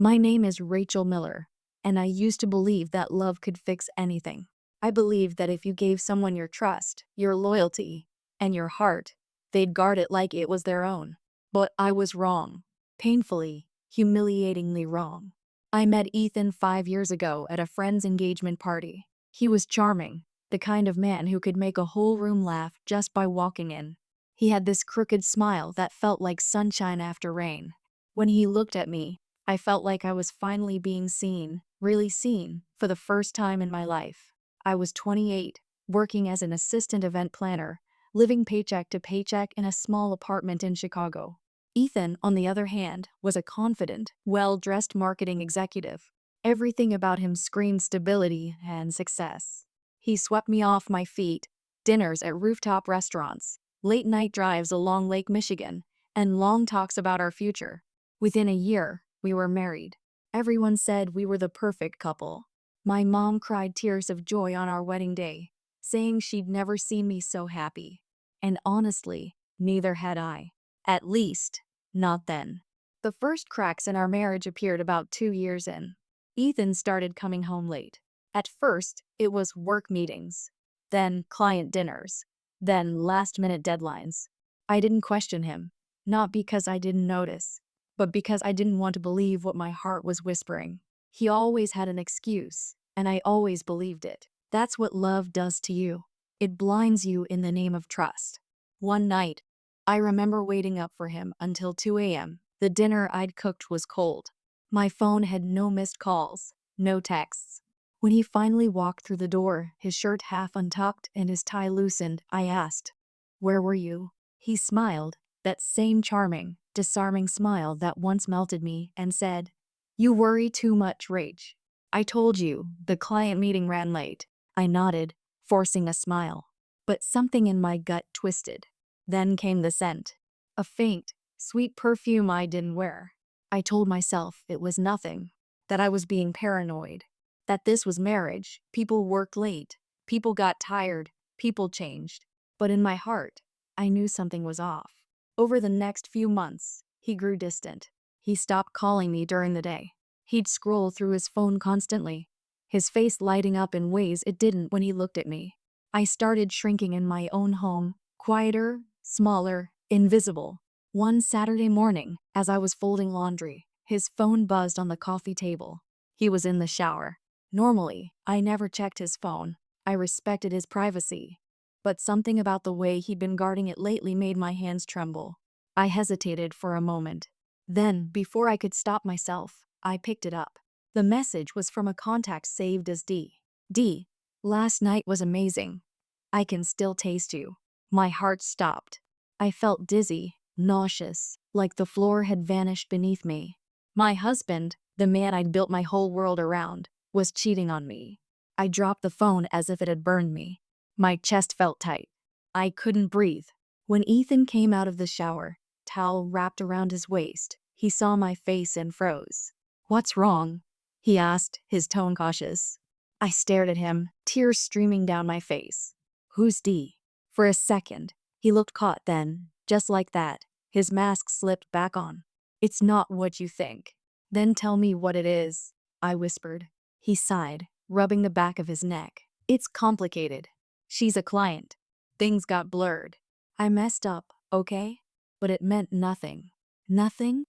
My name is Rachel Miller, and I used to believe that love could fix anything. I believed that if you gave someone your trust, your loyalty, and your heart, they'd guard it like it was their own. But I was wrong. Painfully, humiliatingly wrong. I met Ethan 5 years ago at a friend's engagement party. He was charming, the kind of man who could make a whole room laugh just by walking in. He had this crooked smile that felt like sunshine after rain. When he looked at me, I felt like I was finally being seen, really seen, for the first time in my life. I was 28, working as an assistant event planner, living paycheck to paycheck in a small apartment in Chicago. Ethan, on the other hand, was a confident, well-dressed marketing executive. Everything about him screamed stability and success. He swept me off my feet, dinners at rooftop restaurants, late-night drives along Lake Michigan, and long talks about our future. Within a year, we were married. Everyone said we were the perfect couple. My mom cried tears of joy on our wedding day, saying she'd never seen me so happy. And honestly, neither had I. At least, not then. The first cracks in our marriage appeared about 2 years in. Ethan started coming home late. At first, it was work meetings, then client dinners, then last-minute deadlines. I didn't question him, not because I didn't notice, but because I didn't want to believe what my heart was whispering. He always had an excuse, and I always believed it. That's what love does to you. It blinds you in the name of trust. One night, I remember waiting up for him until 2 a.m. The dinner I'd cooked was cold. My phone had no missed calls, no texts. When he finally walked through the door, his shirt half untucked and his tie loosened, I asked, "Where were you?" He smiled, that same charming, disarming smile that once melted me, and said, "You worry too much, Rach. I told you, the client meeting ran late." I nodded, forcing a smile. But something in my gut twisted. Then came the scent. A faint, sweet perfume I didn't wear. I told myself it was nothing, that I was being paranoid, that this was marriage. People worked late, people got tired, people changed. But in my heart, I knew something was off. Over the next few months, he grew distant. He stopped calling me during the day. He'd scroll through his phone constantly, his face lighting up in ways it didn't when he looked at me. I started shrinking in my own home, quieter, smaller, invisible. One Saturday morning, as I was folding laundry, his phone buzzed on the coffee table. He was in the shower. Normally, I never checked his phone. I respected his privacy. But something about the way he'd been guarding it lately made my hands tremble. I hesitated for a moment. Then, before I could stop myself, I picked it up. The message was from a contact saved as D. D. Last night was amazing. I can still taste you. My heart stopped. I felt dizzy, nauseous, like the floor had vanished beneath me. My husband, the man I'd built my whole world around, was cheating on me. I dropped the phone as if it had burned me. My chest felt tight. I couldn't breathe. When Ethan came out of the shower, towel wrapped around his waist, he saw my face and froze. "What's wrong?" he asked, his tone cautious. I stared at him, tears streaming down my face. "Who's D?" For a second, he looked caught then, just like that, his mask slipped back on. "It's not what you think." "Then tell me what it is," I whispered. He sighed, rubbing the back of his neck. "It's complicated. She's a client." Things got blurred. "I messed up, okay? But it meant nothing." "Nothing?"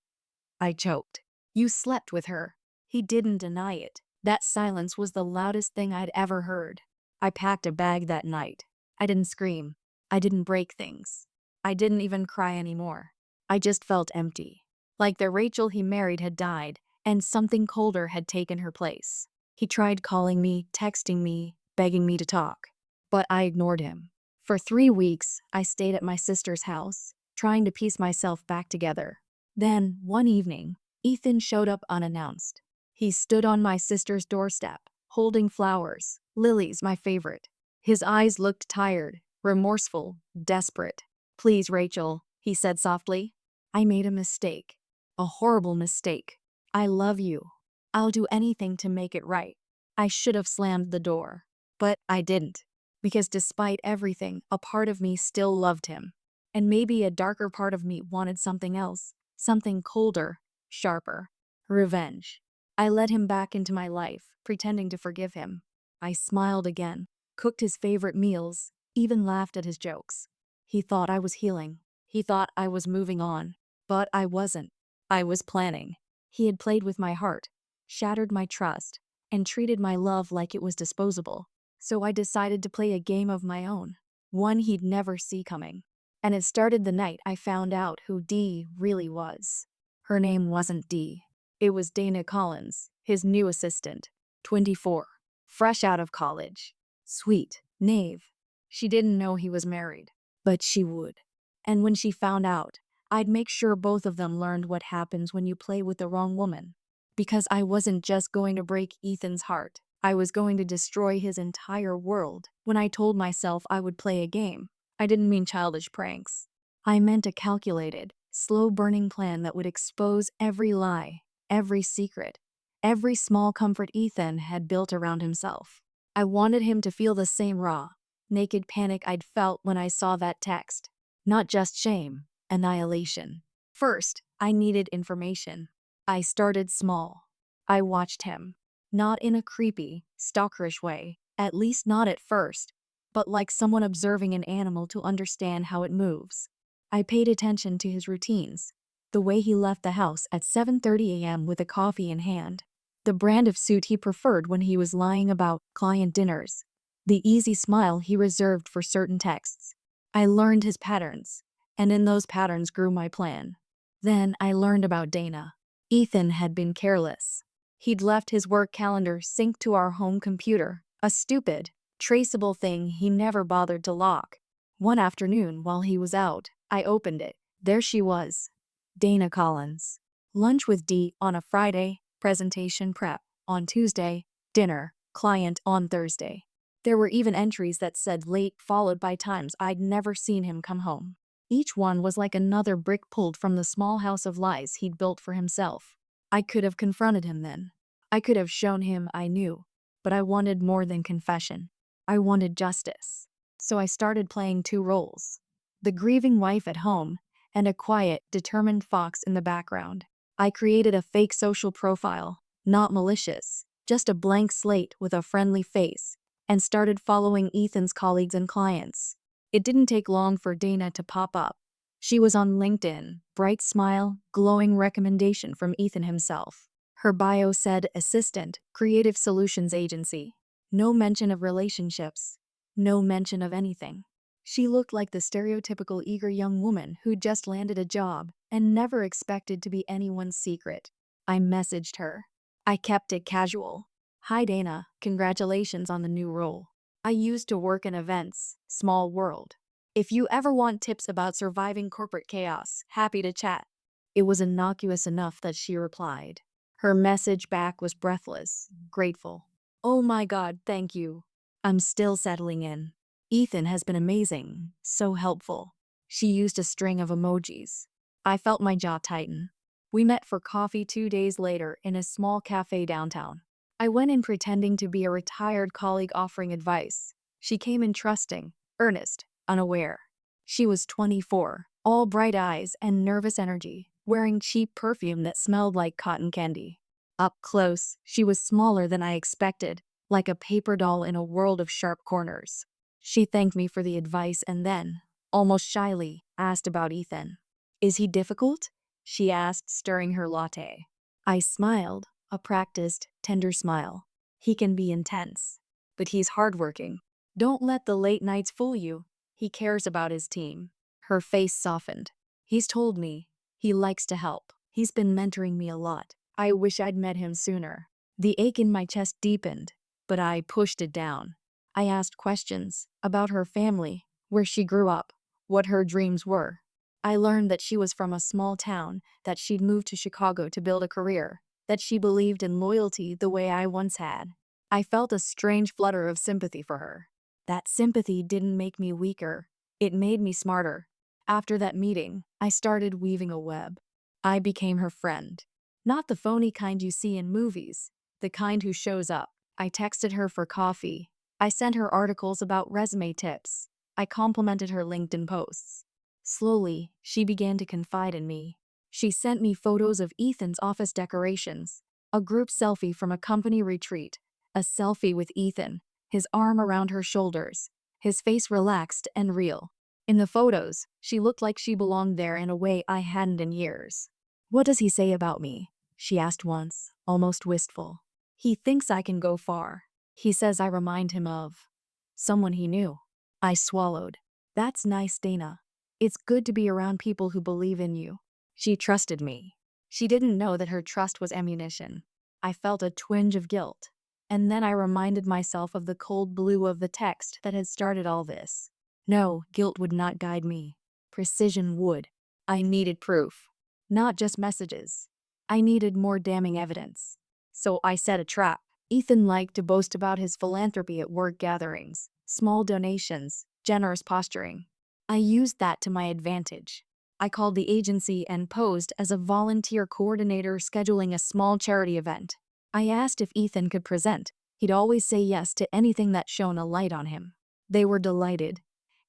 I choked. "You slept with her." He didn't deny it. That silence was the loudest thing I'd ever heard. I packed a bag that night. I didn't scream. I didn't break things. I didn't even cry anymore. I just felt empty. Like the Rachel he married had died, and something colder had taken her place. He tried calling me, texting me, begging me to talk. But I ignored him. For 3 weeks, I stayed at my sister's house, trying to piece myself back together. Then, one evening, Ethan showed up unannounced. He stood on my sister's doorstep, holding flowers, lilies my favorite. His eyes looked tired, remorseful, desperate. "Please, Rachel," he said softly. "I made a mistake. A horrible mistake. I love you. I'll do anything to make it right." I should have slammed the door. But I didn't. Because despite everything, a part of me still loved him. And maybe a darker part of me wanted something else, something colder, sharper. Revenge. I let him back into my life, pretending to forgive him. I smiled again, cooked his favorite meals, even laughed at his jokes. He thought I was healing. He thought I was moving on. But I wasn't. I was planning. He had played with my heart, shattered my trust, and treated my love like it was disposable. So I decided to play a game of my own, one he'd never see coming. And it started the night I found out who Dee really was. Her name wasn't Dee. It was Dana Collins, his new assistant, 24, fresh out of college. Sweet, knave. She didn't know he was married, but she would. And when she found out, I'd make sure both of them learned what happens when you play with the wrong woman. Because I wasn't just going to break Ethan's heart, I was going to destroy his entire world. When I told myself I would play a game, I didn't mean childish pranks. I meant a calculated, slow-burning plan that would expose every lie, every secret, every small comfort Ethan had built around himself. I wanted him to feel the same raw, naked panic I'd felt when I saw that text. Not just shame, annihilation. First, I needed information. I started small. I watched him. Not in a creepy, stalkerish way, at least not at first, but like someone observing an animal to understand how it moves. I paid attention to his routines, the way he left the house at 7:30 a.m. with a coffee in hand, the brand of suit he preferred when he was lying about client dinners, the easy smile he reserved for certain texts. I learned his patterns, and in those patterns grew my plan. Then I learned about Dana. Ethan had been careless. He'd left his work calendar synced to our home computer, a stupid, traceable thing he never bothered to lock. One afternoon while he was out, I opened it. There she was. Dana Collins. Lunch with Dee on a Friday, presentation prep on Tuesday, dinner, client on Thursday. There were even entries that said late followed by times I'd never seen him come home. Each one was like another brick pulled from the small house of lies he'd built for himself. I could have confronted him then. I could have shown him I knew. But I wanted more than confession. I wanted justice. So I started playing two roles. The grieving wife at home, and a quiet, determined fox in the background. I created a fake social profile, not malicious, just a blank slate with a friendly face, and started following Ethan's colleagues and clients. It didn't take long for Dana to pop up. She was on LinkedIn, bright smile, glowing recommendation from Ethan himself. Her bio said assistant, creative solutions agency. No mention of relationships. No mention of anything. She looked like the stereotypical eager young woman who'd just landed a job and never expected to be anyone's secret. I messaged her. I kept it casual. Hi Dana, congratulations on the new role. I used to work in events, small world. If you ever want tips about surviving corporate chaos, happy to chat. It was innocuous enough that she replied. Her message back was breathless, grateful. Oh my God, thank you. I'm still settling in. Ethan has been amazing, so helpful. She used a string of emojis. I felt my jaw tighten. We met for coffee 2 days later in a small cafe downtown. I went in pretending to be a retired colleague offering advice. She came in trusting, earnest, unaware. She was 24, all bright eyes and nervous energy, wearing cheap perfume that smelled like cotton candy. Up close, she was smaller than I expected, like a paper doll in a world of sharp corners. She thanked me for the advice and then, almost shyly, asked about Ethan. Is he difficult? She asked, stirring her latte. I smiled, a practiced, tender smile. He can be intense, but he's hardworking. Don't let the late nights fool you. He cares about his team. Her face softened. He's told me. He likes to help. He's been mentoring me a lot. I wish I'd met him sooner. The ache in my chest deepened, but I pushed it down. I asked questions about her family, where she grew up, what her dreams were. I learned that she was from a small town, that she'd moved to Chicago to build a career, that she believed in loyalty the way I once had. I felt a strange flutter of sympathy for her. That sympathy didn't make me weaker. It made me smarter. After that meeting, I started weaving a web. I became her friend. Not the phony kind you see in movies, the kind who shows up. I texted her for coffee. I sent her articles about resume tips. I complimented her LinkedIn posts. Slowly, she began to confide in me. She sent me photos of Ethan's office decorations, A group selfie from a company retreat. A selfie with Ethan, his arm around her shoulders, his face relaxed and real. In the photos, she looked like she belonged there in a way I hadn't in years. "What does he say about me?" she asked once, almost wistful. "He thinks I can go far. He says I remind him of someone he knew." I swallowed. "That's nice, Dana. It's good to be around people who believe in you." She trusted me. She didn't know that her trust was ammunition. I felt a twinge of guilt. And then I reminded myself of the cold blue of the text that had started all this. No, guilt would not guide me. Precision would. I needed proof. Not just messages. I needed more damning evidence. So I set a trap. Ethan liked to boast about his philanthropy at work gatherings, small donations, generous posturing. I used that to my advantage. I called the agency and posed as a volunteer coordinator scheduling a small charity event. I asked if Ethan could present. He'd always say yes to anything that shone a light on him. They were delighted.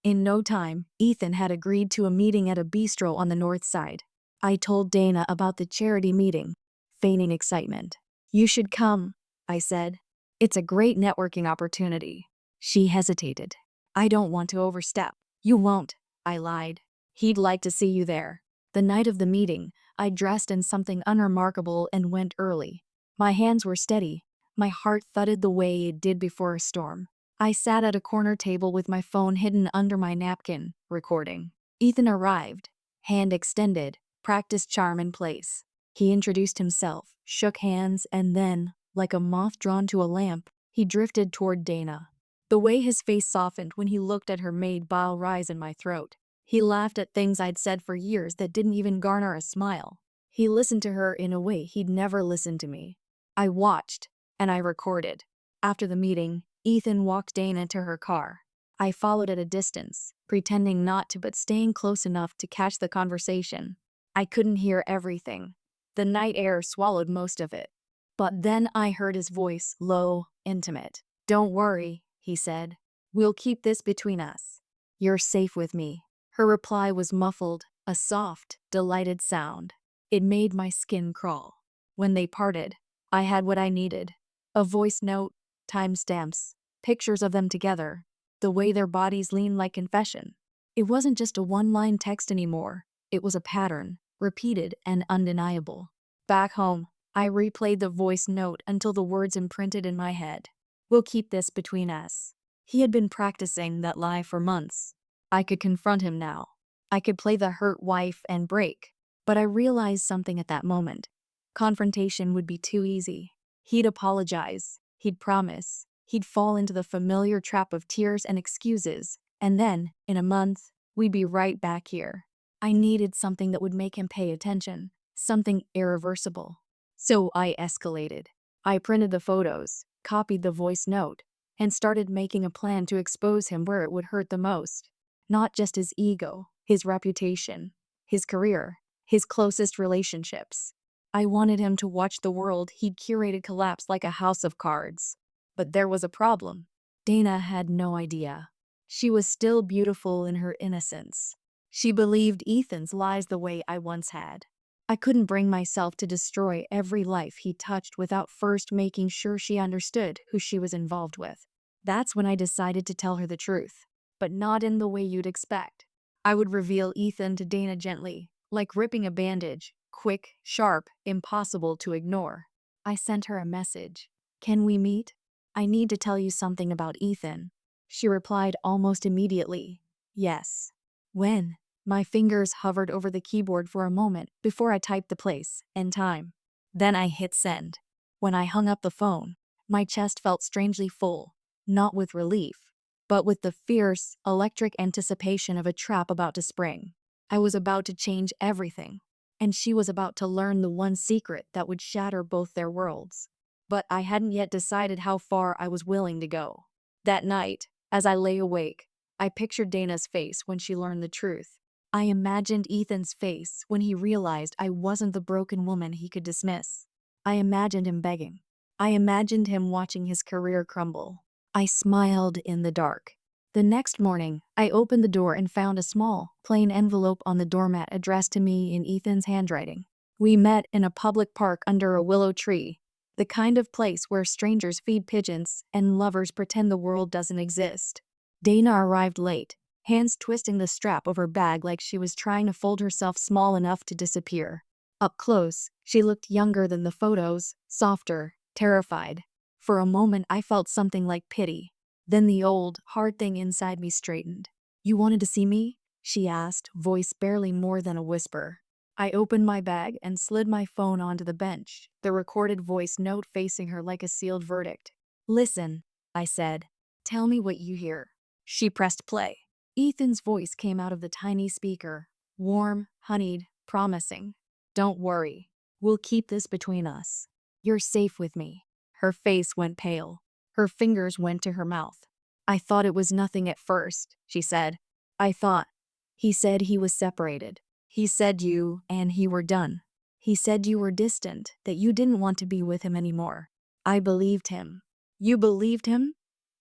In no time, Ethan had agreed to a meeting at a bistro on the north side. I told Dana about the charity meeting, feigning excitement. "You should come," I said. "It's a great networking opportunity." She hesitated. "I don't want to overstep." "You won't," I lied. "He'd like to see you there." The night of the meeting, I dressed in something unremarkable and went early. My hands were steady. My heart thudded the way it did before a storm. I sat at a corner table with my phone hidden under my napkin, recording. Ethan arrived, hand extended, practiced charm in place. He introduced himself, shook hands, and then, like a moth drawn to a lamp, he drifted toward Dana. The way his face softened when he looked at her made bile rise in my throat. He laughed at things I'd said for years that didn't even garner a smile. He listened to her in a way he'd never listened to me. I watched, and I recorded. After the meeting, Ethan walked Dana to her car. I followed at a distance, pretending not to but staying close enough to catch the conversation. I couldn't hear everything. The night air swallowed most of it. But then I heard his voice, low, intimate. "Don't worry," he said. "We'll keep this between us. You're safe with me." Her reply was muffled, a soft, delighted sound. It made my skin crawl. When they parted, I had what I needed. A voice note, timestamps, pictures of them together, the way their bodies leaned like confession. It wasn't just a one-line text anymore. It was a pattern, repeated and undeniable. Back home, I replayed the voice note until the words imprinted in my head. "We'll keep this between us." He had been practicing that lie for months. I could confront him now. I could play the hurt wife and break. But I realized something at that moment. Confrontation would be too easy. He'd apologize. He'd promise. He'd fall into the familiar trap of tears and excuses. And then, in a month, we'd be right back here. I needed something that would make him pay attention. Something irreversible. So I escalated. I printed the photos, copied the voice note, and started making a plan to expose him where it would hurt the most. Not just his ego, his reputation, his career, his closest relationships. I wanted him to watch the world he'd curated collapse like a house of cards. But there was a problem. Dana had no idea. She was still beautiful in her innocence. She believed Ethan's lies the way I once had. I couldn't bring myself to destroy every life he touched without first making sure she understood who she was involved with. That's when I decided to tell her the truth, but not in the way you'd expect. I would reveal Ethan to Dana gently, like ripping a bandage, quick, sharp, impossible to ignore. I sent her a message. "Can we meet? I need to tell you something about Ethan." She replied almost immediately, "Yes." "When?" My fingers hovered over the keyboard for a moment before I typed the place and time. Then I hit send. When I hung up the phone, my chest felt strangely full, not with relief, but with the fierce, electric anticipation of a trap about to spring. I was about to change everything, and she was about to learn the one secret that would shatter both their worlds. But I hadn't yet decided how far I was willing to go. That night, as I lay awake, I pictured Dana's face when she learned the truth. I imagined Ethan's face when he realized I wasn't the broken woman he could dismiss. I imagined him begging. I imagined him watching his career crumble. I smiled in the dark. The next morning, I opened the door and found a small, plain envelope on the doormat addressed to me in Ethan's handwriting. "We met in a public park under a willow tree. The kind of place where strangers feed pigeons and lovers pretend the world doesn't exist. Dana arrived late, hands twisting the strap of her bag like she was trying to fold herself small enough to disappear. Up close, she looked younger than the photos, softer, terrified. For a moment I felt something like pity. Then the old, hard thing inside me straightened. "You wanted to see me?" she asked, voice barely more than a whisper. I opened my bag and slid my phone onto the bench, the recorded voice note facing her like a sealed verdict. "Listen," I said. "Tell me what you hear." She pressed play. Ethan's voice came out of the tiny speaker, warm, honeyed, promising. "Don't worry. We'll keep this between us. You're safe with me." Her face went pale. Her fingers went to her mouth. "I thought it was nothing at first," she said. "I thought. He said he was separated. He said you and he were done. He said you were distant, that you didn't want to be with him anymore." I believed him. "You believed him?"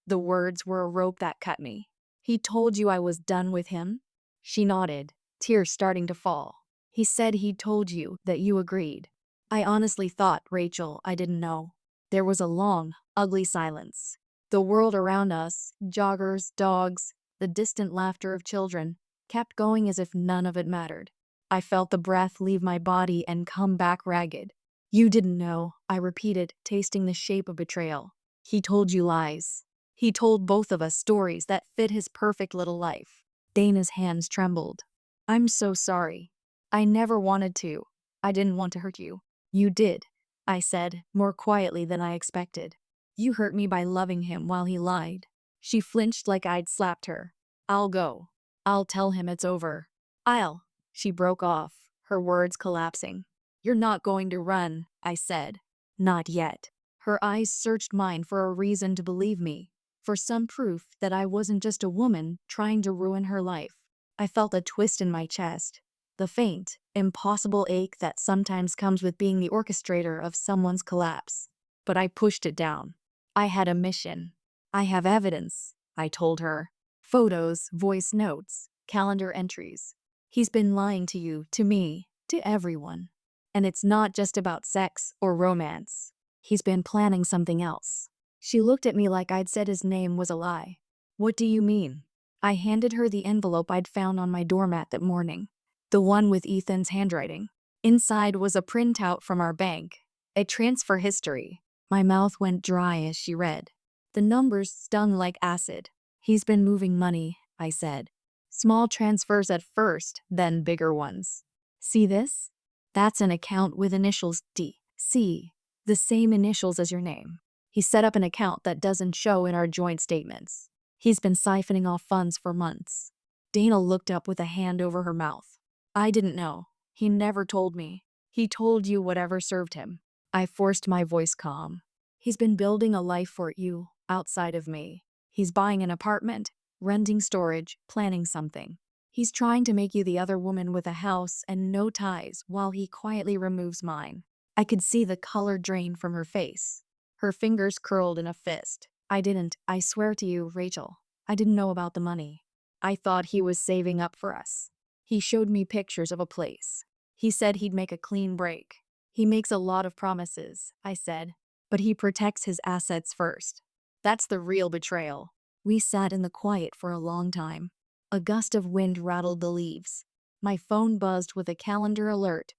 The words were a rope that cut me. "He told you I was done with him?" She nodded, tears starting to fall. "He said he told you that you agreed." I honestly thought, Rachel, I didn't know. There was a long, ugly silence. The world around us, joggers, dogs, the distant laughter of children, kept going as if none of it mattered. I felt the breath leave my body and come back ragged. "You didn't know," I repeated, tasting the shape of betrayal. "He told you lies. He told both of us stories that fit his perfect little life." Dana's hands trembled. "I'm so sorry. I never wanted to. I didn't want to hurt you." "You did," I said, more quietly than I expected. "You hurt me by loving him while he lied." She flinched like I'd slapped her. "I'll go. I'll tell him it's over. I'll—" She broke off, her words collapsing. "You're not going to run," I said. "Not yet." Her eyes searched mine for a reason to believe me, for some proof that I wasn't just a woman trying to ruin her life. I felt a twist in my chest, the faint, impossible ache that sometimes comes with being the orchestrator of someone's collapse. But I pushed it down. I had a mission. "I have evidence," I told her. "Photos, voice notes, calendar entries. He's been lying to you, to me, to everyone. And it's not just about sex or romance. He's been planning something else." She looked at me like I'd said his name was a lie. "What do you mean?" I handed her the envelope I'd found on my doormat that morning, the one with Ethan's handwriting. Inside was a printout from our bank, a transfer history. My mouth went dry as she read. The numbers stung like acid. "He's been moving money," I said. "Small transfers at first, then bigger ones. See this? That's an account with initials D.C., the same initials as your name. He set up an account that doesn't show in our joint statements. He's been siphoning off funds for months." Dana looked up with a hand over her mouth. "I didn't know. He never told me. He told you whatever served him." I forced my voice calm. "He's been building a life for you, outside of me. He's buying an apartment, renting storage, planning something. He's trying to make you the other woman with a house and no ties while he quietly removes mine." I could see the color drain from her face. Her fingers curled in a fist. I swear to you, Rachel, I didn't know about the money. I thought he was saving up for us. He showed me pictures of a place. He said he'd make a clean break. He makes a lot of promises," I said, "but he protects his assets first. That's the real betrayal." We sat in the quiet for a long time. A gust of wind rattled the leaves. My phone buzzed with a calendar alert.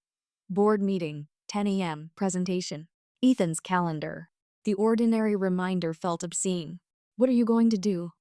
Board meeting, 10 a.m., presentation. Ethan's calendar. The ordinary reminder felt obscene. "What are you going to do?"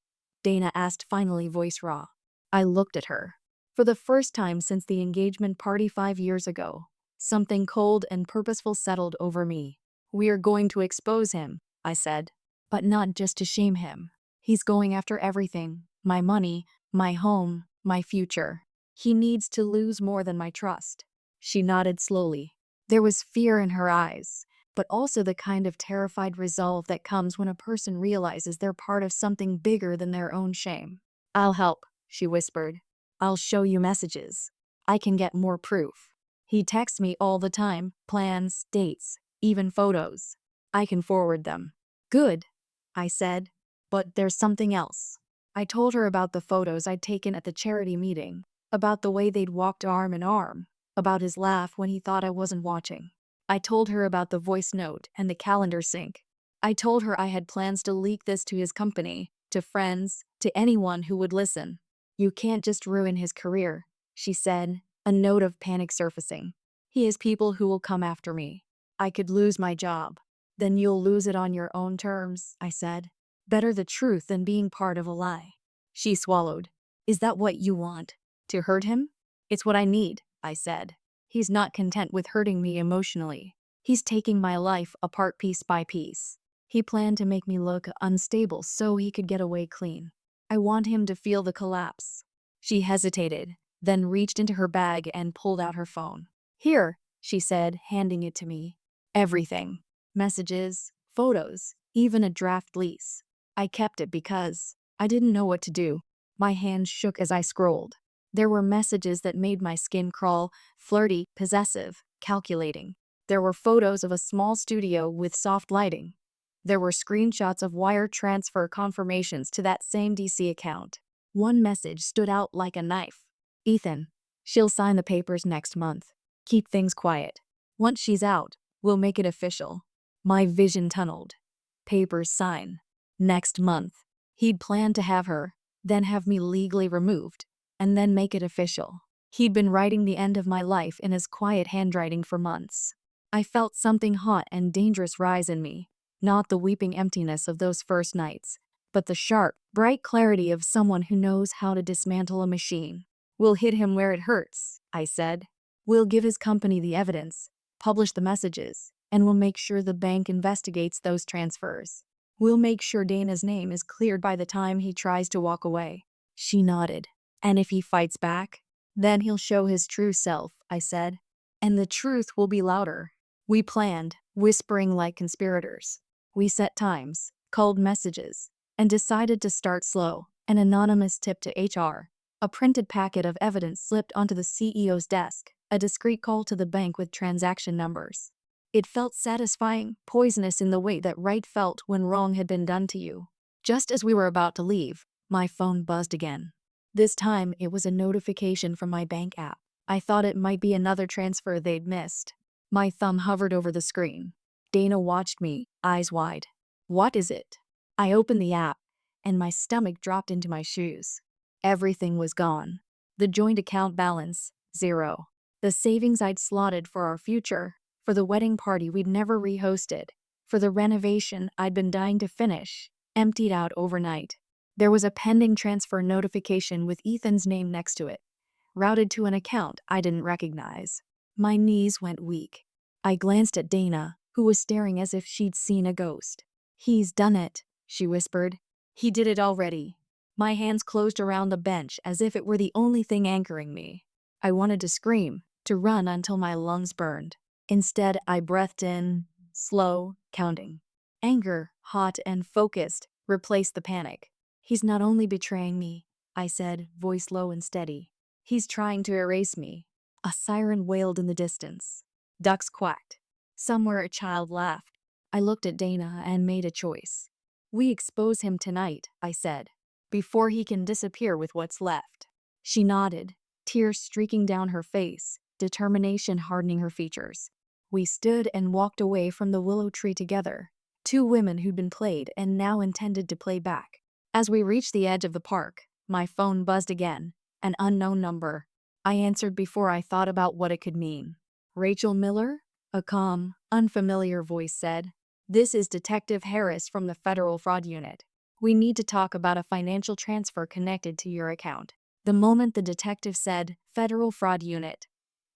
Dana asked, finally, voice raw. I looked at her. For the first time since the engagement party 5 years ago, something cold and purposeful settled over me. "We're going to expose him," I said. "But not just to shame him. He's going after everything. My money, my home, my future. He needs to lose more than my trust." She nodded slowly. There was fear in her eyes, but also the kind of terrified resolve that comes when a person realizes they're part of something bigger than their own shame. "I'll help," she whispered. "I'll show you messages. I can get more proof. He texts me all the time, plans, dates, even photos. I can forward them." "Good," I said. "But there's something else." I told her about the photos I'd taken at the charity meeting, about the way they'd walked arm in arm, about his laugh when he thought I wasn't watching. I told her about the voice note and the calendar sync. I told her I had plans to leak this to his company, to friends, to anyone who would listen. You can't just ruin his career, she said, a note of panic surfacing. He has people who will come after me. I could lose my job. Then you'll lose it on your own terms, I said. Better the truth than being part of a lie. She swallowed. Is that what you want? To hurt him? It's what I need, I said. He's not content with hurting me emotionally. He's taking my life apart piece by piece. He planned to make me look unstable so he could get away clean. I want him to feel the collapse. She hesitated, then reached into her bag and pulled out her phone. Here, she said, handing it to me. Everything. Messages, photos, even a draft lease. I kept it because I didn't know what to do. My hands shook as I scrolled. There were messages that made my skin crawl, flirty, possessive, calculating. There were photos of a small studio with soft lighting. There were screenshots of wire transfer confirmations to that same DC account. One message stood out like a knife. Ethan, she'll sign the papers next month. Keep things quiet. Once she's out, we'll make it official. My vision tunneled. Papers sign. Next month. He'd planned to have her, then have me legally removed, and then make it official. He'd been writing the end of my life in his quiet handwriting for months. I felt something hot and dangerous rise in me, not the weeping emptiness of those first nights, but the sharp, bright clarity of someone who knows how to dismantle a machine. We'll hit him where it hurts, I said. We'll give his company the evidence, publish the messages, and we'll make sure the bank investigates those transfers. We'll make sure Dana's name is cleared by the time he tries to walk away. She nodded. And if he fights back, then he'll show his true self, I said. And the truth will be louder. We planned, whispering like conspirators. We set times, called messages, and decided to start slow. An anonymous tip to HR. A printed packet of evidence slipped onto the CEO's desk. A discreet call to the bank with transaction numbers. It felt satisfying, poisonous in the way that right felt when wrong had been done to you. Just as we were about to leave, my phone buzzed again. This time, it was a notification from my bank app. I thought it might be another transfer they'd missed. My thumb hovered over the screen. Dana watched me, eyes wide. What is it? I opened the app, and my stomach dropped into my shoes. Everything was gone. The joint account balance, 0. The savings I'd slotted for our future, for the wedding party we'd never rehosted, for the renovation I'd been dying to finish, emptied out overnight. There was a pending transfer notification with Ethan's name next to it, routed to an account I didn't recognize. My knees went weak. I glanced at Dana, who was staring as if she'd seen a ghost. He's done it, she whispered. He did it already. My hands closed around the bench as if it were the only thing anchoring me. I wanted to scream, to run until my lungs burned. Instead, I breathed in, slow, counting. Anger, hot and focused, replaced the panic. He's not only betraying me, I said, voice low and steady. He's trying to erase me. A siren wailed in the distance. Ducks quacked. Somewhere a child laughed. I looked at Dana and made a choice. We expose him tonight, I said, before he can disappear with what's left. She nodded, tears streaking down her face, determination hardening her features. We stood and walked away from the willow tree together, two women who'd been played and now intended to play back. As we reached the edge of the park, my phone buzzed again, an unknown number. I answered before I thought about what it could mean. Rachel Miller? A calm, unfamiliar voice said. This is Detective Harris from the Federal Fraud Unit. We need to talk about a financial transfer connected to your account. The moment the detective said, Federal Fraud Unit,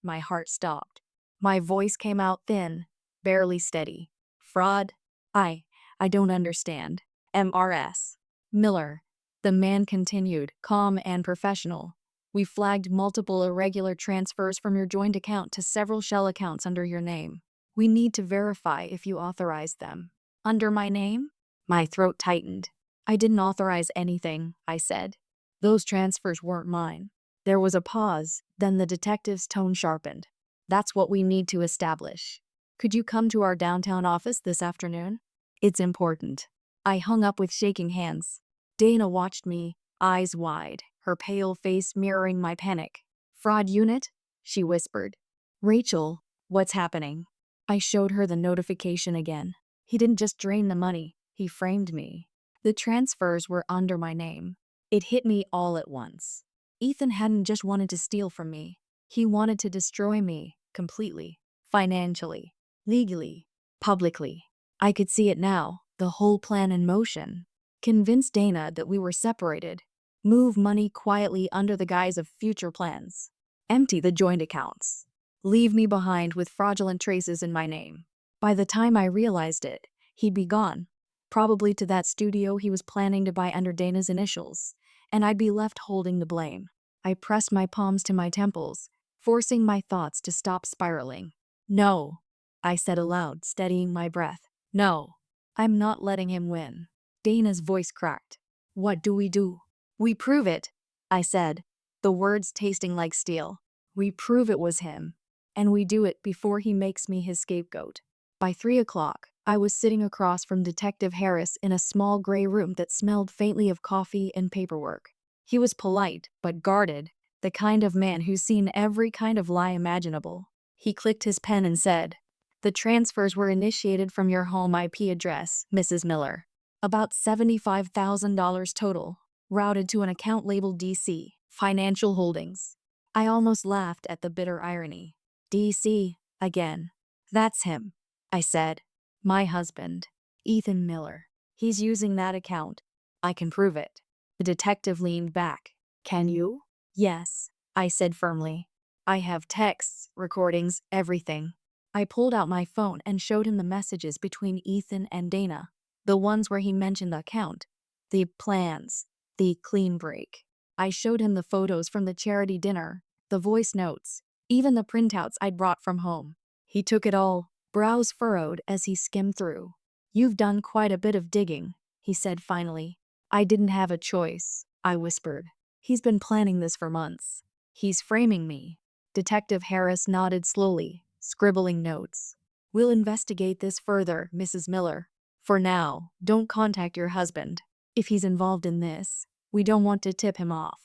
my heart stopped. My voice came out thin, barely steady. Fraud? I don't understand. MRS. Miller. The man continued, calm and professional. We flagged multiple irregular transfers from your joint account to several shell accounts under your name. We need to verify if you authorized them. Under my name? My throat tightened. I didn't authorize anything, I said. Those transfers weren't mine. There was a pause, then the detective's tone sharpened. That's what we need to establish. Could you come to our downtown office this afternoon? It's important. I hung up with shaking hands. Dana watched me, eyes wide, her pale face mirroring my panic. Fraud unit? She whispered. Rachel, what's happening? I showed her the notification again. He didn't just drain the money, he framed me. The transfers were under my name. It hit me all at once. Ethan hadn't just wanted to steal from me. He wanted to destroy me completely. Financially, legally, publicly. I could see it now, the whole plan in motion. Convince Dana that we were separated. Move money quietly under the guise of future plans. Empty the joint accounts. Leave me behind with fraudulent traces in my name. By the time I realized it, he'd be gone. Probably to that studio he was planning to buy under Dana's initials, and I'd be left holding the blame. I pressed my palms to my temples, forcing my thoughts to stop spiraling. No, I said aloud, steadying my breath. No, I'm not letting him win. Dana's voice cracked. What do we do? We prove it, I said, the words tasting like steel. We prove it was him, and we do it before he makes me his scapegoat. By 3 o'clock, I was sitting across from Detective Harris in a small gray room that smelled faintly of coffee and paperwork. He was polite, but guarded, the kind of man who's seen every kind of lie imaginable. He clicked his pen and said, "The transfers were initiated from your home IP address, Mrs. Miller. About $75,000 total, routed to an account labeled DC, Financial Holdings." I almost laughed at the bitter irony. DC, again. That's him, I said. My husband, Ethan Miller. He's using that account. I can prove it. The detective leaned back. Can you? Yes, I said firmly. I have texts, recordings, everything. I pulled out my phone and showed him the messages between Ethan and Dana. The ones where he mentioned the account. The plans. The clean break. I showed him the photos from the charity dinner, the voice notes, even the printouts I'd brought from home. He took it all, brows furrowed as he skimmed through. You've done quite a bit of digging, he said finally. I didn't have a choice, I whispered. He's been planning this for months. He's framing me. Detective Harris nodded slowly, scribbling notes. We'll investigate this further, Mrs. Miller. For now, don't contact your husband. If he's involved in this, we don't want to tip him off.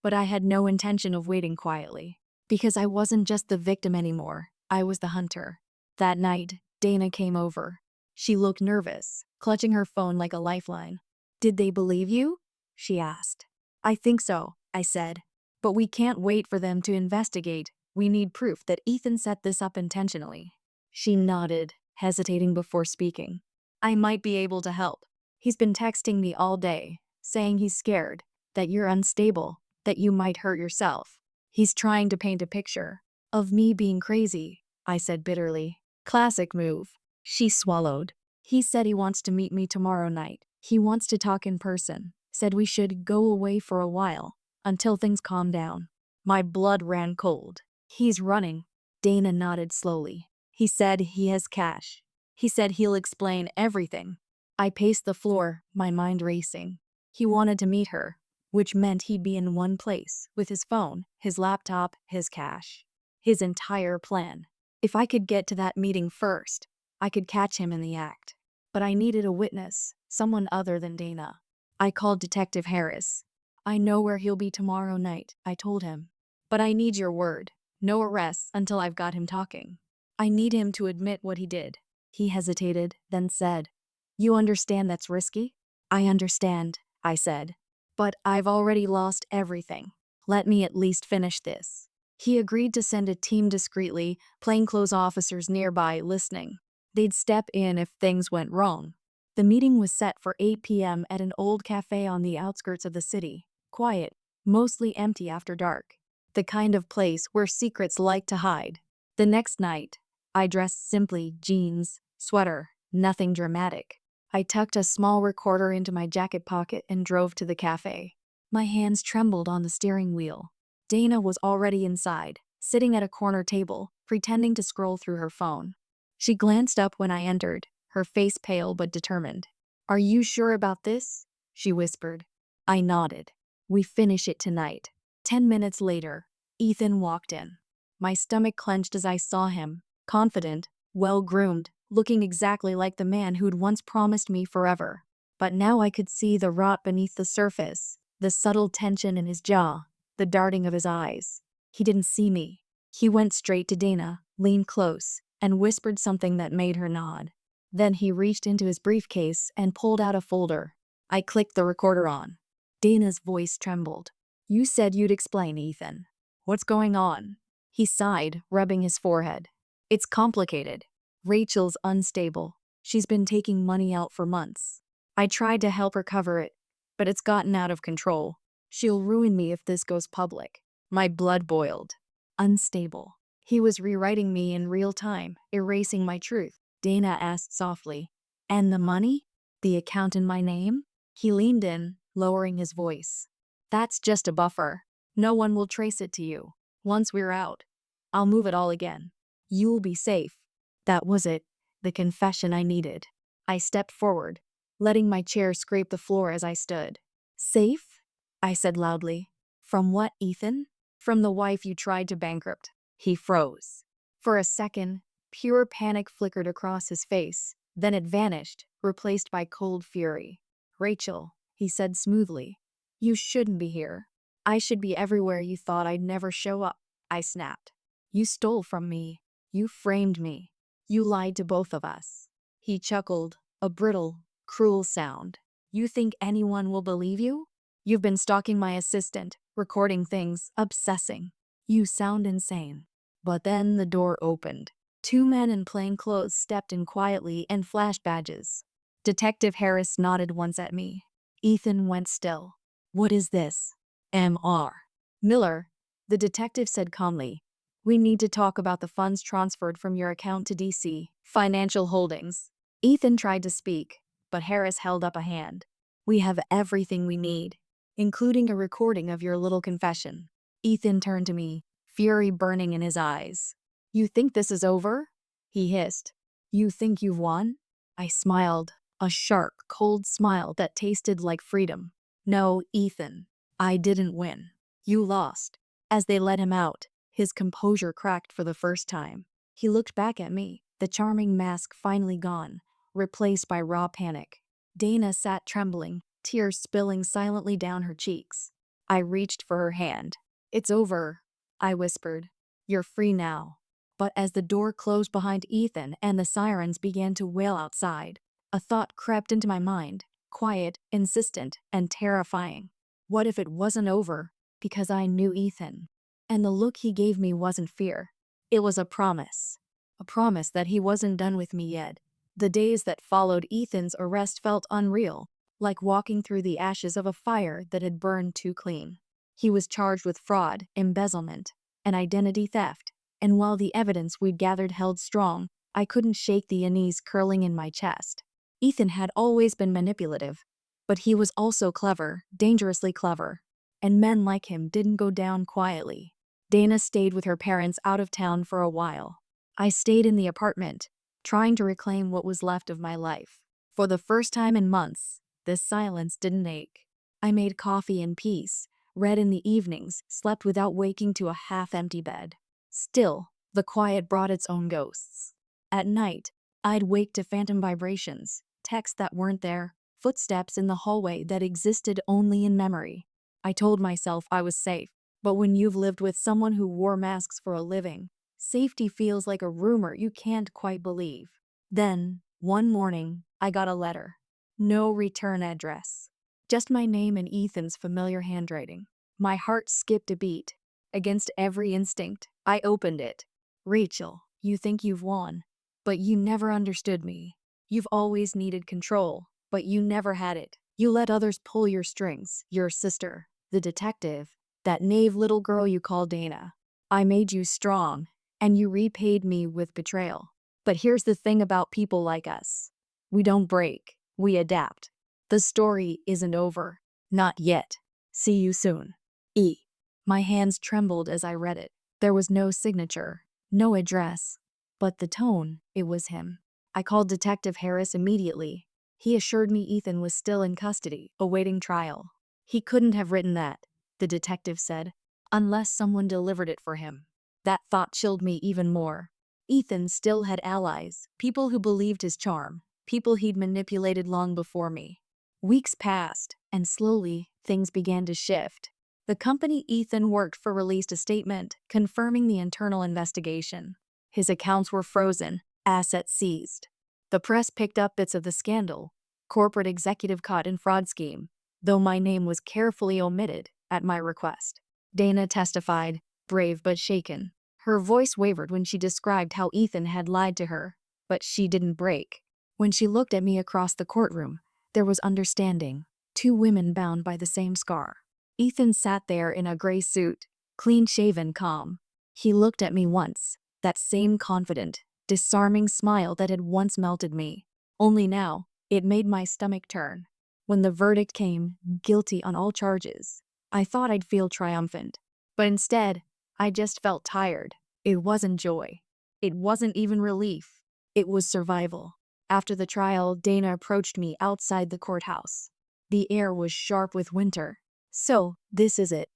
But I had no intention of waiting quietly. Because I wasn't just the victim anymore, I was the hunter. That night, Dana came over. She looked nervous, clutching her phone like a lifeline. Did they believe you? She asked. I think so, I said. But we can't wait for them to investigate. We need proof that Ethan set this up intentionally. She nodded, hesitating before speaking. I might be able to help. He's been texting me all day, saying he's scared, that you're unstable, that you might hurt yourself. He's trying to paint a picture of me being crazy, I said bitterly. Classic move. She swallowed. He said he wants to meet me tomorrow night. He wants to talk in person. Said we should go away for a while, until things calm down. My blood ran cold. He's running. Dana nodded slowly. He said he has cash. He said he'll explain everything. I paced the floor, my mind racing. He wanted to meet her, which meant he'd be in one place, with his phone, his laptop, his cash. His entire plan. If I could get to that meeting first, I could catch him in the act. But I needed a witness, someone other than Dana. I called Detective Harris. I know where he'll be tomorrow night, I told him. But I need your word. No arrests until I've got him talking. I need him to admit what he did. He hesitated, then said, You understand that's risky? I understand, I said. But I've already lost everything. Let me at least finish this. He agreed to send a team discreetly, plainclothes officers nearby listening. They'd step in if things went wrong. The meeting was set for 8 p.m. at an old cafe on the outskirts of the city. Quiet, mostly empty after dark. The kind of place where secrets like to hide. The next night, I dressed simply, jeans, sweater, nothing dramatic. I tucked a small recorder into my jacket pocket and drove to the cafe. My hands trembled on the steering wheel. Dana was already inside, sitting at a corner table, pretending to scroll through her phone. She glanced up when I entered, her face pale but determined. Are you sure about this? She whispered. I nodded. We finish it tonight. 10 minutes later, Ethan walked in. My stomach clenched as I saw him, confident, well-groomed, looking exactly like the man who'd once promised me forever. But now I could see the rot beneath the surface, the subtle tension in his jaw, the darting of his eyes. He didn't see me. He went straight to Dana, leaned close, and whispered something that made her nod. Then he reached into his briefcase and pulled out a folder. I clicked the recorder on. Dana's voice trembled. "You said you'd explain, Ethan. What's going on?" He sighed, rubbing his forehead. "It's complicated. Rachel's unstable. She's been taking money out for months. I tried to help her cover it, but it's gotten out of control. She'll ruin me if this goes public." My blood boiled. Unstable. He was rewriting me in real time, erasing my truth. Dana asked softly, "And the money? The account in my name?" He leaned in, lowering his voice. "That's just a buffer. No one will trace it to you. Once we're out, I'll move it all again. You'll be safe." That was it, the confession I needed. I stepped forward, letting my chair scrape the floor as I stood. "Safe?" I said loudly. "From what, Ethan?" "From the wife you tried to bankrupt." He froze. For a second, pure panic flickered across his face, then it vanished, replaced by cold fury. "Rachel," he said smoothly, "you shouldn't be here. I should be everywhere you thought I'd never show up." I snapped. "You stole from me. You framed me. You lied to both of us." He chuckled, a brittle, cruel sound. "You think anyone will believe you? You've been stalking my assistant, recording things, obsessing. You sound insane." But then the door opened. Two men in plain clothes stepped in quietly and flashed badges. Detective Harris nodded once at me. Ethan went still. "What is this?" "M.R. Miller," the detective said calmly. "We need to talk about the funds transferred from your account to DC Financial Holdings." Ethan tried to speak, but Harris held up a hand. "We have everything we need, including a recording of your little confession." Ethan turned to me, fury burning in his eyes. "You think this is over?" he hissed. "You think you've won?" I smiled, a sharp, cold smile that tasted like freedom. "No, Ethan, I didn't win. You lost." As they let him out, his composure cracked for the first time. He looked back at me, the charming mask finally gone, replaced by raw panic. Dana sat trembling, tears spilling silently down her cheeks. I reached for her hand. "It's over," I whispered. "You're free now." But as the door closed behind Ethan and the sirens began to wail outside, a thought crept into my mind, quiet, insistent, and terrifying. What if it wasn't over because I knew Ethan? And the look he gave me wasn't fear. It was a promise. A promise that he wasn't done with me yet. The days that followed Ethan's arrest felt unreal, like walking through the ashes of a fire that had burned too clean. He was charged with fraud, embezzlement, and identity theft, and while the evidence we'd gathered held strong, I couldn't shake the unease curling in my chest. Ethan had always been manipulative, but he was also clever, dangerously clever, and men like him didn't go down quietly. Dana stayed with her parents out of town for a while. I stayed in the apartment, trying to reclaim what was left of my life. For the first time in months, this silence didn't ache. I made coffee in peace, read in the evenings, slept without waking to a half-empty bed. Still, the quiet brought its own ghosts. At night, I'd wake to phantom vibrations, texts that weren't there, footsteps in the hallway that existed only in memory. I told myself I was safe, but when you've lived with someone who wore masks for a living, safety feels like a rumor you can't quite believe. Then, one morning, I got a letter. No return address. Just my name and Ethan's familiar handwriting. My heart skipped a beat. Against every instinct, I opened it. "Rachel, you think you've won, but you never understood me. You've always needed control, but you never had it. You let others pull your strings, your sister, the detective, that knave little girl you call Dana. I made you strong, and you repaid me with betrayal. But here's the thing about people like us. We don't break, we adapt. The story isn't over. Not yet. See you soon. E." My hands trembled as I read it. There was no signature, no address, but the tone, it was him. I called Detective Harris immediately. He assured me Ethan was still in custody, awaiting trial. "He couldn't have written that," the detective said, "unless someone delivered it for him." That thought chilled me even more. Ethan still had allies, people who believed his charm, people he'd manipulated long before me. Weeks passed, and slowly, things began to shift. The company Ethan worked for released a statement confirming the internal investigation. His accounts were frozen, assets seized. The press picked up bits of the scandal. Corporate executive caught in fraud scheme, though my name was carefully omitted at my request. Dana testified, brave but shaken. Her voice wavered when she described how Ethan had lied to her, but she didn't break. When she looked at me across the courtroom, there was understanding. Two women bound by the same scar. Ethan sat there in a gray suit, clean-shaven, calm. He looked at me once, that same confident, disarming smile that had once melted me. Only now, it made my stomach turn. When the verdict came, guilty on all charges, I thought I'd feel triumphant. But instead, I just felt tired. It wasn't joy. It wasn't even relief. It was survival. After the trial, Dana approached me outside the courthouse. The air was sharp with winter. "So, this is it?"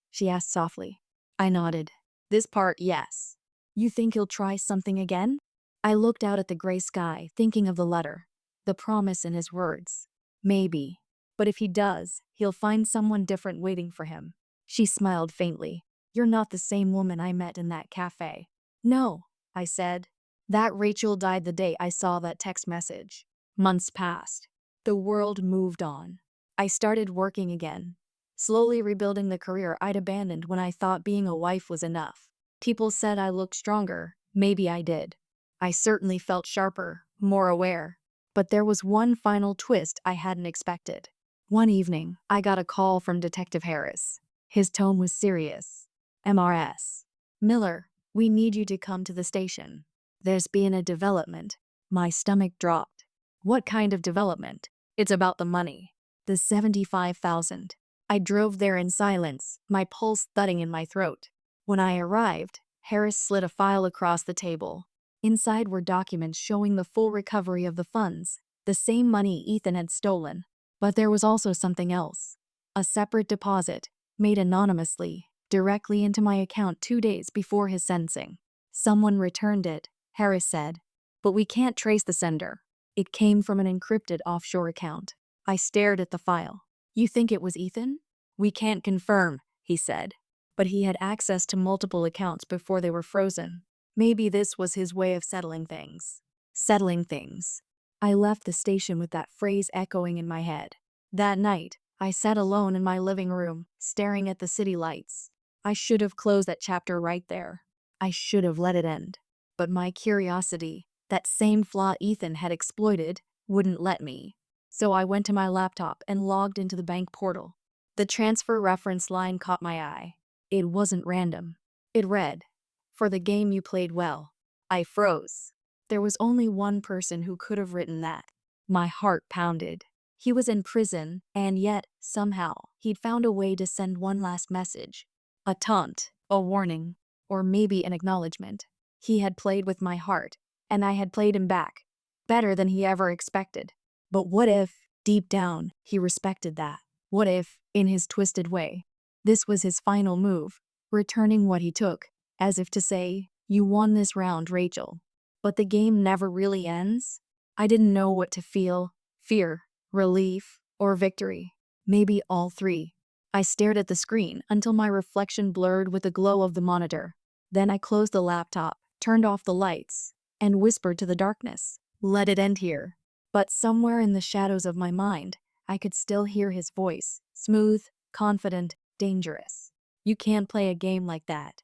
she asked softly. I nodded. "This part, yes. You think he'll try something again?" I looked out at the gray sky, thinking of the letter, the promise in his words. Maybe. But if he does, he'll find someone different waiting for him. She smiled faintly. "You're not the same woman I met in that cafe." "No," I said. "That Rachel died the day I saw that text message." Months passed. The world moved on. I started working again, slowly rebuilding the career I'd abandoned when I thought being a wife was enough. People said I looked stronger. Maybe I did. I certainly felt sharper, more aware. But there was one final twist I hadn't expected. One evening, I got a call from Detective Harris. His tone was serious. "MRS. Miller, we need you to come to the station. There's been a development." My stomach dropped. "What kind of development?" "It's about the money. The $75,000. I drove there in silence, my pulse thudding in my throat. When I arrived, Harris slid a file across the table. Inside were documents showing the full recovery of the funds, the same money Ethan had stolen. But there was also something else. A separate deposit, made anonymously, directly into my account 2 days before his sentencing. "Someone returned it," Harris said. "But we can't trace the sender. It came from an encrypted offshore account." I stared at the file. "You think it was Ethan?" "We can't confirm," he said. "But he had access to multiple accounts before they were frozen. Maybe this was his way of settling things." Settling things. I left the station with that phrase echoing in my head. That night, I sat alone in my living room, staring at the city lights. I should have closed that chapter right there. I should have let it end. But my curiosity, that same flaw Ethan had exploited, wouldn't let me. So I went to my laptop and logged into the bank portal. The transfer reference line caught my eye. It wasn't random. It read, "For the game you played well." I froze. There was only one person who could have written that. My heart pounded. He was in prison, and yet, somehow, he'd found a way to send one last message. A taunt, a warning, or maybe an acknowledgement. He had played with my heart, and I had played him back, better than he ever expected. But what if, deep down, he respected that? What if, in his twisted way, this was his final move, returning what he took, as if to say, "You won this round, Rachel." But the game never really ends. I didn't know what to feel: fear, relief, or victory. Maybe all three. I stared at the screen until my reflection blurred with the glow of the monitor. Then I closed the laptop, turned off the lights, and whispered to the darkness, "Let it end here." But somewhere in the shadows of my mind, I could still hear his voice, smooth, confident, dangerous. "You can't play a game like that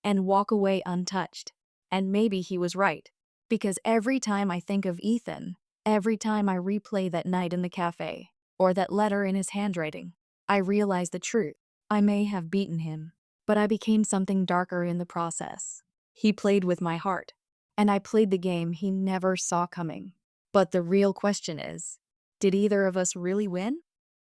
and walk away untouched." And maybe he was right. Because every time I think of Ethan, every time I replay that night in the cafe, or that letter in his handwriting, I realize the truth. I may have beaten him, but I became something darker in the process. He played with my heart, and I played the game he never saw coming. But the real question is, did either of us really win?